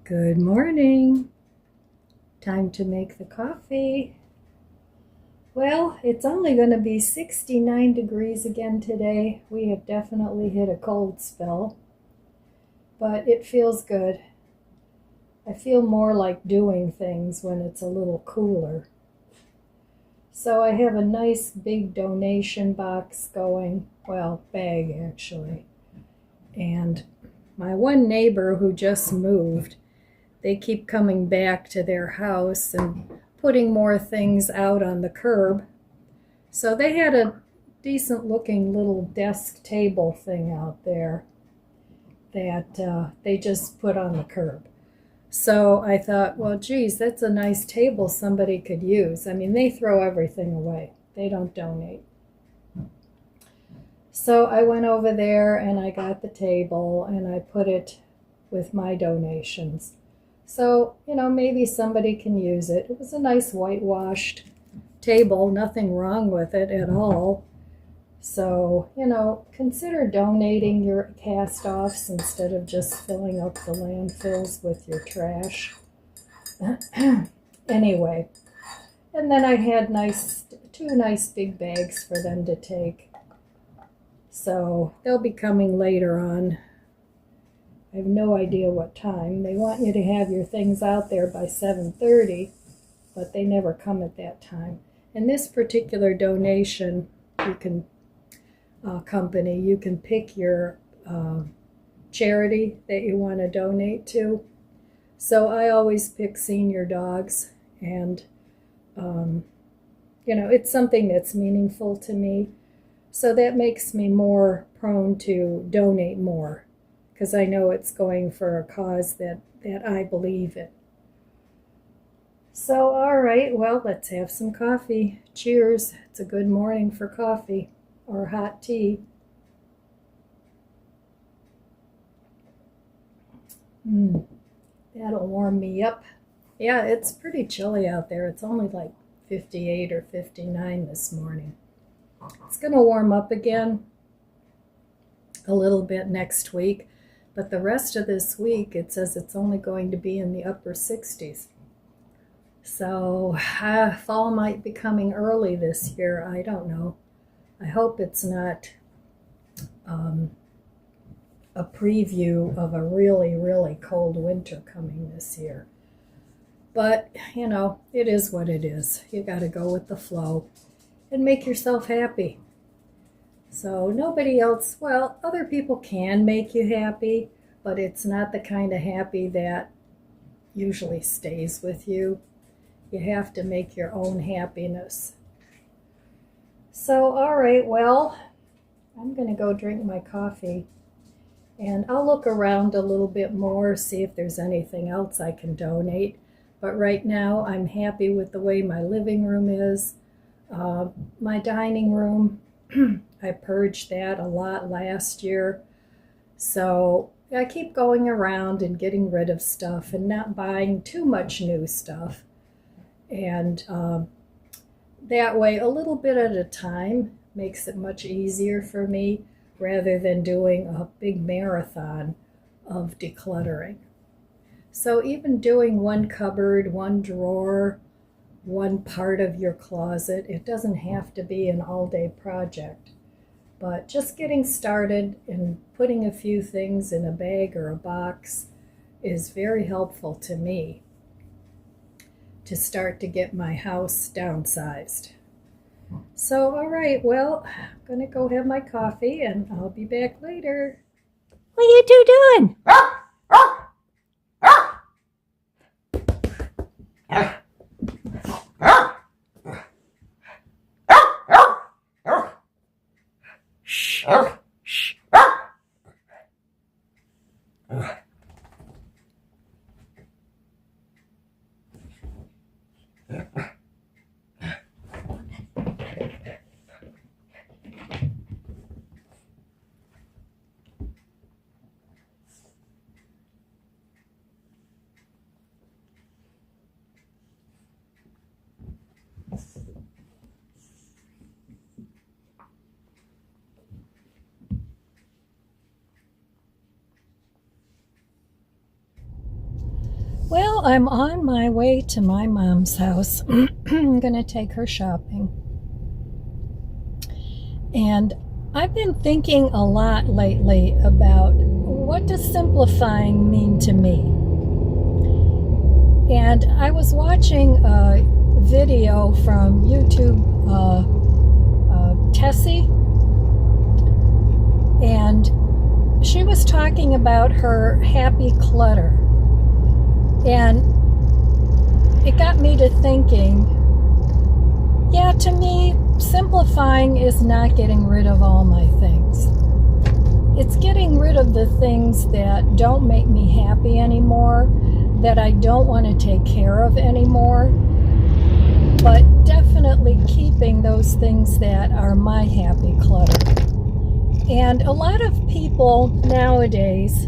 Good morning. Time to make the coffee. Well, it's only going to be 69 degrees again today. We have definitely hit a cold spell, but it feels good. I feel more like doing things when it's a little cooler. So I have a nice big donation box going, well, bag actually. And my one neighbor who just moved, they keep coming back to their house and putting more things out on the curb. So they had a decent looking little desk table thing out there that they just put on the curb. So I thought, well, geez, that's a nice table somebody could use. I mean, they throw everything away. They don't donate. So I went over there and I got the table and I put it with my donations. So, maybe somebody can use it. It was a nice whitewashed table, nothing wrong with it at all. So, consider donating your cast-offs instead of just filling up the landfills with your trash. Anyway, and then I had two nice big bags for them to take. So they'll be coming later on. I have no idea what time. They want you to have your things out there by 7:30, but they never come at that time. And this particular donation, company, you can pick your charity that you want to donate to. So I always pick senior dogs, and it's something that's meaningful to me. So that makes me more prone to donate more, because I know it's going for a cause that I believe in. So, all right, well, let's have some coffee. Cheers. It's a good morning for coffee or hot tea. That'll warm me up. Yeah, it's pretty chilly out there. It's only like 58 or 59 this morning. It's going to warm up again a little bit next week. But the rest of this week, it says it's only going to be in the upper 60s. So fall might be coming early this year. I don't know. I hope it's not a preview of a really, really cold winter coming this year. But, it is what it is. You got to go with the flow and make yourself happy. So nobody else, well, other people can make you happy, but it's not the kind of happy that usually stays with you. You have to make your own happiness. So, all right, well, I'm going to go drink my coffee, and I'll look around a little bit more, see if there's anything else I can donate. But right now, I'm happy with the way my living room is. My dining room, I purged that a lot last year. So I keep going around and getting rid of stuff and not buying too much new stuff. And that way, a little bit at a time makes it much easier for me rather than doing a big marathon of decluttering. So even doing one cupboard, one drawer, one part of your closet, it doesn't have to be an all-day project. But just getting started and putting a few things in a bag or a box is very helpful to me to start to get my house downsized. So, all right, well, I'm going to go have my coffee and I'll be back later. What are you two doing? Shh. Shh. Well, I'm on my way to my mom's house. I'm going to take her shopping. And I've been thinking a lot lately about what does simplifying mean to me. And I was watching a video from YouTube, Tessie, and she was talking about her happy clutter. And it got me to thinking, yeah, to me, simplifying is not getting rid of all my things. It's getting rid of the things that don't make me happy anymore, that I don't want to take care of anymore, but definitely keeping those things that are my happy clutter. And a lot of people nowadays,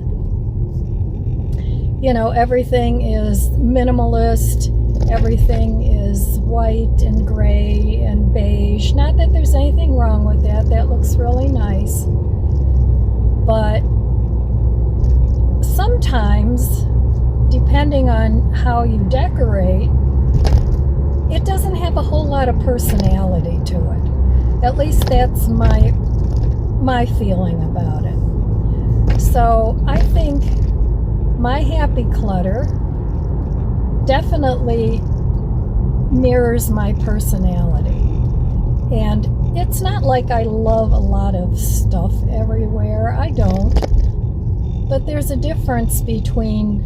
everything is minimalist, everything is white and gray and beige. Not that there's anything wrong with that, that looks really nice. But sometimes, depending on how you decorate, it doesn't have a whole lot of personality to it. At least that's my feeling about it. So I think my happy clutter definitely mirrors my personality. And it's not like I love a lot of stuff everywhere. I don't. But there's a difference between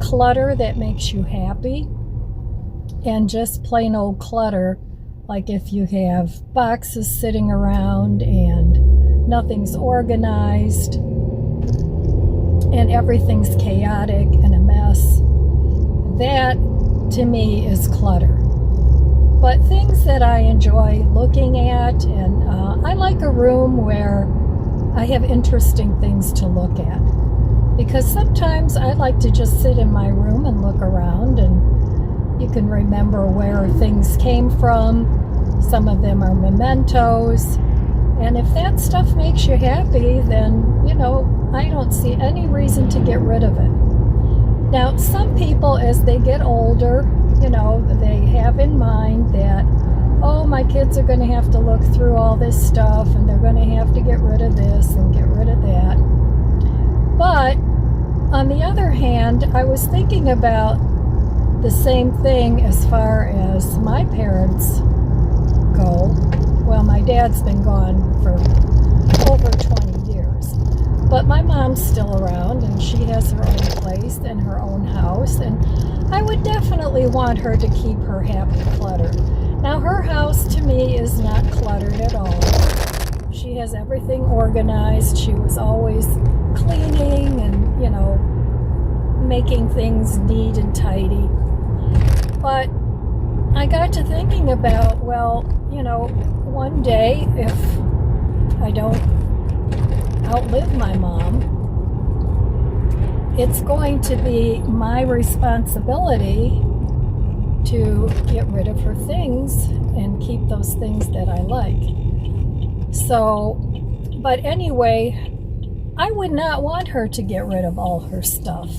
clutter that makes you happy and just plain old clutter, like if you have boxes sitting around and nothing's organized and everything's chaotic and a mess. That, to me, is clutter. But things that I enjoy looking at, and I like a room where I have interesting things to look at. Because sometimes I like to just sit in my room and look around, and you can remember where things came from. Some of them are mementos. And if that stuff makes you happy, then, I don't see any reason to get rid of it. Now, some people, as they get older, they have in mind that, oh, my kids are going to have to look through all this stuff, and they're going to have to get rid of this and get rid of that. But, on the other hand, I was thinking about the same thing as far as my parents go. Well, my dad's been gone for over 20 years. But my mom's still around, and she has her own place and her own house, and I would definitely want her to keep her happy clutter. Now, her house, to me, is not cluttered at all. She has everything organized. She was always cleaning and, making things neat and tidy. But I got to thinking about, one day, if I don't outlive my mom, it's going to be my responsibility to get rid of her things and keep those things that I like. So, but anyway, I would not want her to get rid of all her stuff.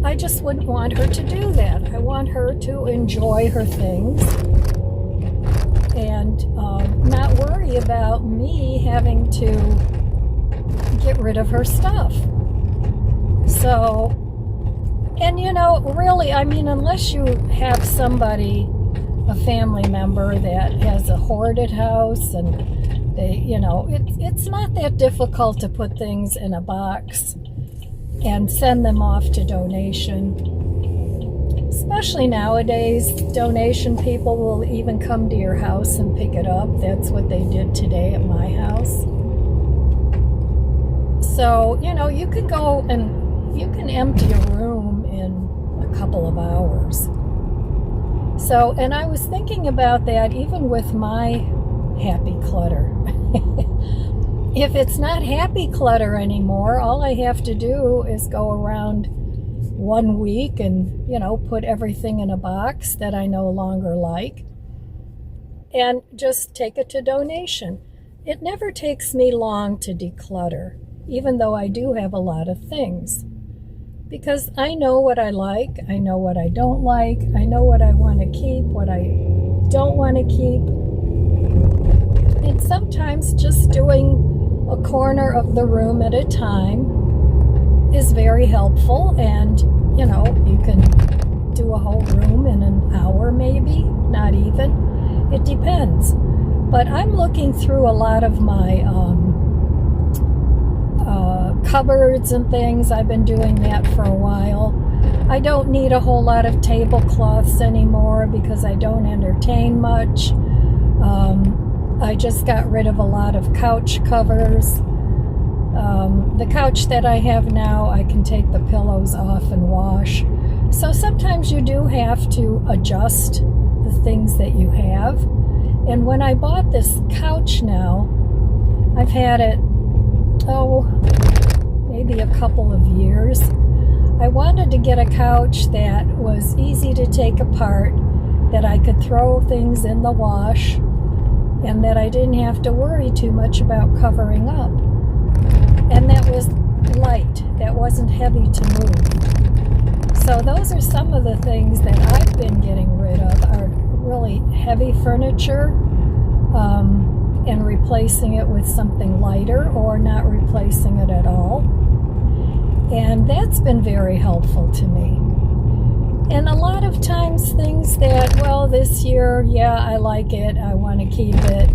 I just wouldn't want her to do that. I want her to enjoy her things and not worry about me having to get rid of her stuff. So, and really, unless you have somebody, a family member that has a hoarded house and they, it's not that difficult to put things in a box and send them off to donation. Especially nowadays, donation people will even come to your house and pick it up. That's what they did today at my house. So, you could go and you can empty a room in a couple of hours. So, and I was thinking about that even with my happy clutter. If it's not happy clutter anymore, all I have to do is go around 1 week and, put everything in a box that I no longer like and just take it to donation. It never takes me long to declutter, even though I do have a lot of things. because I know what I like, I know what I don't like, I know what I want to keep, what I don't want to keep. And sometimes just doing a corner of the room at a time is very helpful, and you can do a whole room in an hour, maybe, not even. It depends. But I'm looking through a lot of my cupboards and things. I've been doing that for a while. I don't need a whole lot of tablecloths anymore because I don't entertain much. I just got rid of a lot of couch covers. The couch that I have now, I can take the pillows off and wash. So sometimes you do have to adjust the things that you have. And when I bought this couch now, I've had it, maybe a couple of years. I wanted to get a couch that was easy to take apart, that I could throw things in the wash, and that I didn't have to worry too much about covering up. And that was light, that wasn't heavy to move. So those are some of the things that I've been getting rid of, are really heavy furniture, and replacing it with something lighter, or not replacing it at all. And that's been very helpful to me. And a lot of times things that, this year, I like it, I want to keep it.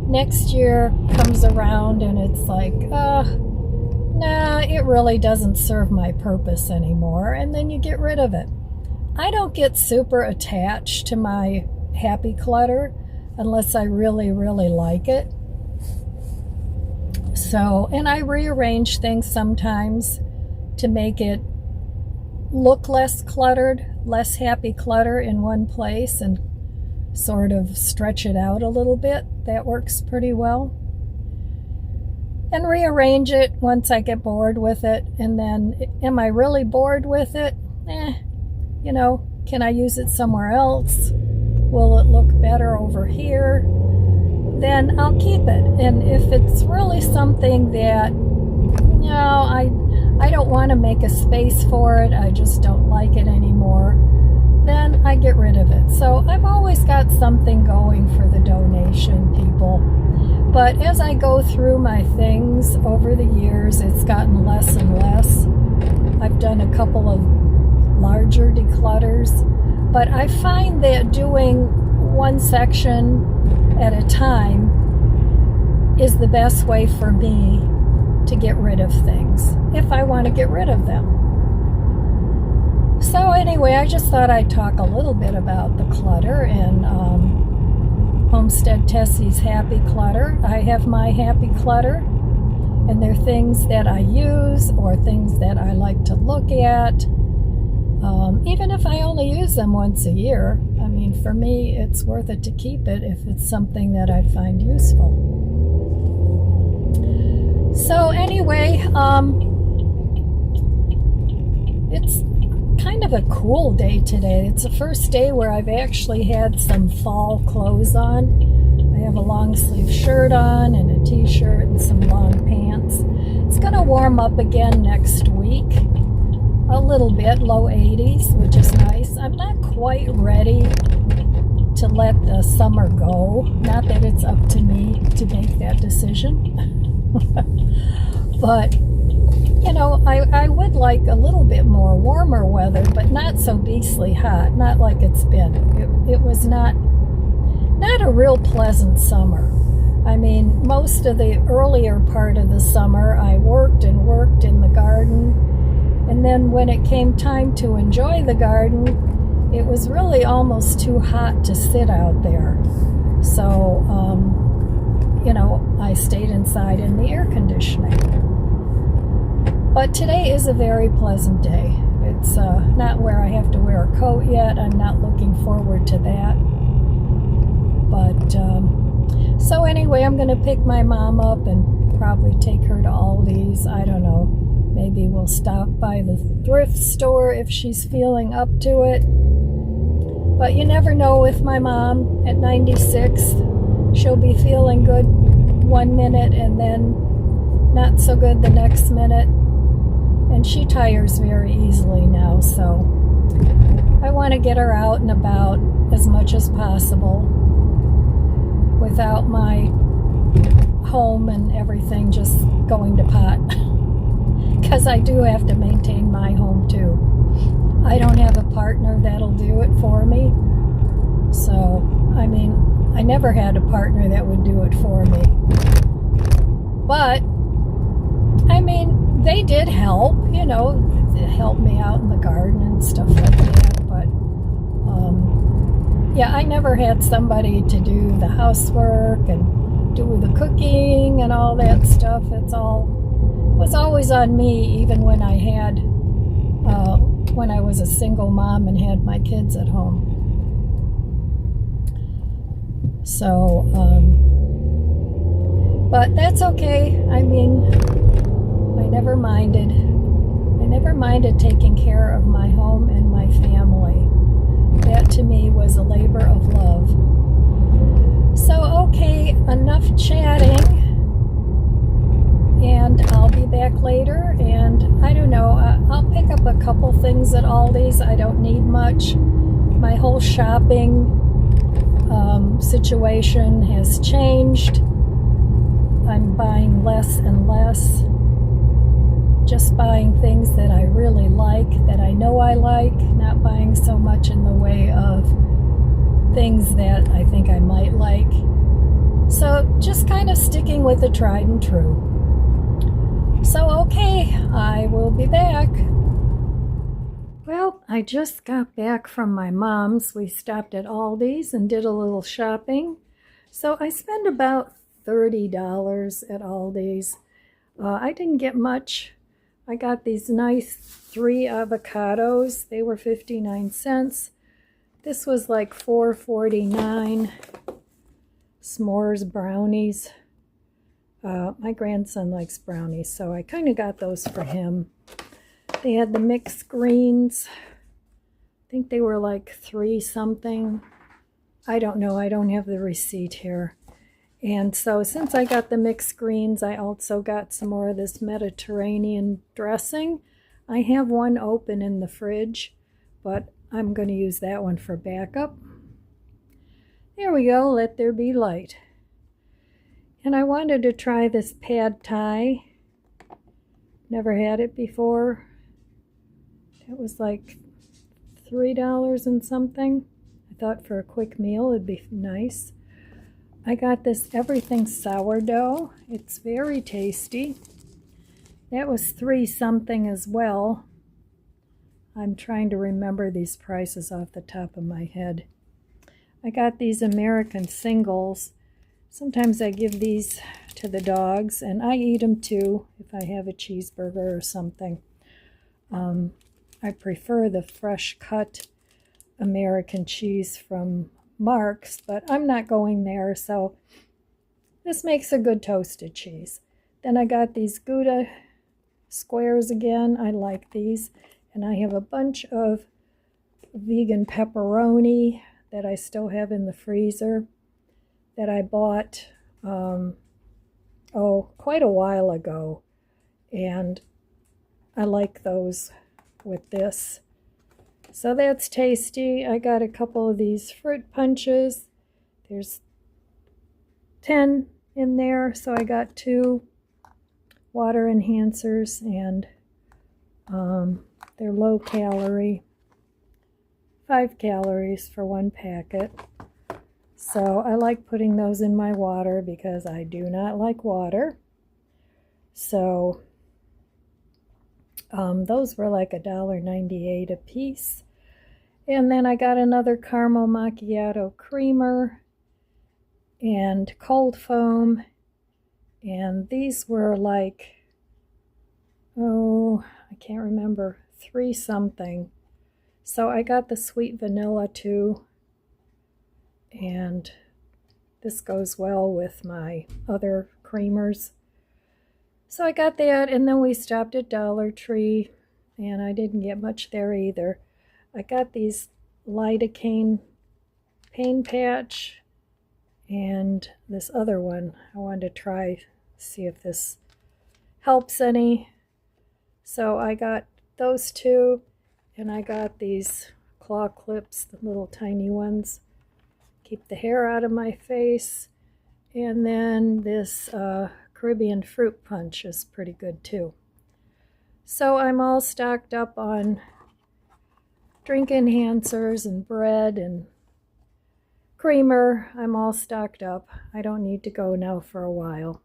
Next year comes around and it's like, nah, it really doesn't serve my purpose anymore, and then you get rid of it. I don't get super attached to my happy clutter unless I really, really like it. So, and I rearrange things sometimes to make it look less cluttered, less happy clutter in one place, and sort of stretch it out a little bit. That works pretty well. And rearrange it once I get bored with it. And then, am I really bored with it? Can I use it somewhere else? Will it look better over here? Then I'll keep it. And if it's really something that, I don't want to make a space for it, I just don't like it anymore, then I get rid of it. So I've always got something going for the donation people. But as I go through my things over the years, it's gotten less and less. I've done a couple of larger declutters, but I find that doing one section at a time is the best way for me to get rid of things, if I want to get rid of them. So anyway, I just thought I'd talk a little bit about the clutter and Homestead Tessie's happy clutter. I have my happy clutter, and they're things that I use or things that I like to look at. Even if I only use them once a year, for me, it's worth it to keep it if it's something that I find useful. So anyway, it's kind of a cool day today. It's the first day where I've actually had some fall clothes on. I have a long sleeve shirt on and a t-shirt and some long pants. It's going to warm up again next week. A little bit, low 80s, which is nice. I'm not quite ready to let the summer go. Not that it's up to me to make that decision. But, I would like a little bit more warmer weather, but not so beastly hot, not like it's been. It was not a real pleasant summer. Most of the earlier part of the summer, I worked and worked in the garden. And then when it came time to enjoy the garden, it was really almost too hot to sit out there. So, I stayed inside in the air conditioning. But today is a very pleasant day. It's not where I have to wear a coat yet. I'm not looking forward to that. But, so anyway, I'm going to pick my mom up and probably take her to Aldi's. I don't know. Maybe we'll stop by the thrift store if she's feeling up to it. But you never know with my mom at 96. She'll be feeling good one minute and then not so good the next minute. And she tires very easily now, so I want to get her out and about as much as possible without my home and everything just going to pot. Because I do have to maintain my home too. I don't have a partner that'll do it for me. So, I mean, I never had a partner that would do it for me. But, I mean, they did help, you know, help me out in the garden and stuff like that. But, yeah, I never had somebody to do the housework and do the cooking and all that stuff. It was always on me, even when when I was a single mom and had my kids at home. So, but that's okay. I mean, I never minded. I never minded taking care of my home and my family. That to me was a labor of love. So, okay, enough chatting. And I'll be back later, and I don't know, I'll pick up a couple things at Aldi's. I don't need much. My whole shopping situation has changed. I'm buying less and less. Just buying things that I really like, that I know I like, not buying so much in the way of things that I think I might like. So just kind of sticking with the tried and true. So, okay, I will be back. Well, I just got back from my mom's. We stopped at Aldi's and did a little shopping. So I spent about $30 at Aldi's. I didn't get much. I got these nice 3 avocados. They were 59 cents. This was like $4.49. S'mores brownies. My grandson likes brownies, so I kind of got those for him. They had the mixed greens. I think they were like 3 something. I don't know. I don't have the receipt here. And so since I got the mixed greens, I also got some more of this Mediterranean dressing. I have one open in the fridge, but I'm going to use that one for backup. There we go. Let there be light. And I wanted to try this pad thai. Never had it before. It was like $3 and something. I thought for a quick meal it'd be nice. I got this everything sourdough. It's very tasty. That was 3 something as well. I'm trying to remember these prices off the top of my head. I got these American singles. Sometimes I give these to the dogs, and I eat them too if I have a cheeseburger or something. I prefer the fresh cut American cheese from Mark's, but I'm not going there, so this makes a good toasted cheese. Then I got these Gouda squares again. I like these. And I have a bunch of vegan pepperoni that I still have in the freezer that I bought quite a while ago, and I like those with this. So that's tasty. I got a couple of these fruit punches. There's 10 in there, so I got 2 water enhancers, and they're low calorie, 5 calories for 1 packet. So I like putting those in my water because I do not like water. So those were like $1.98 a piece. And then I got another caramel macchiato creamer and cold foam. And these were like, I can't remember, 3 something. So I got the sweet vanilla too. And this goes well with my other creamers. So I got that, and then we stopped at Dollar Tree, and I didn't get much there either. I got these lidocaine pain patch and this other one. I wanted to try, see if this helps any. So I got those two, and I got these claw clips, the little tiny ones. Keep the hair out of my face. And then this Caribbean fruit punch is pretty good too. So I'm all stocked up on drink enhancers and bread and creamer. I'm all stocked up. I don't need to go now for a while.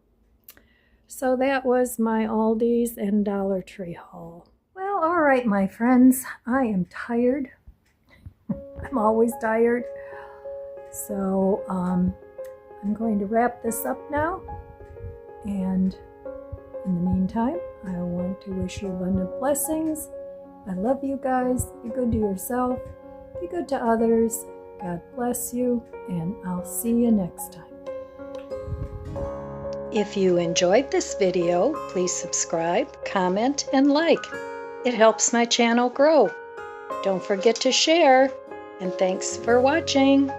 So that was my Aldi's and Dollar Tree haul. Well, all right, my friends. I am tired. I'm always tired. So I'm going to wrap this up now. And in the meantime, I want to wish you abundant blessings. I love you guys. Be good to yourself. Be good to others. God bless you, and I'll see you next time. If you enjoyed this video, please subscribe, comment, and like. It helps my channel grow. Don't forget to share, and thanks for watching.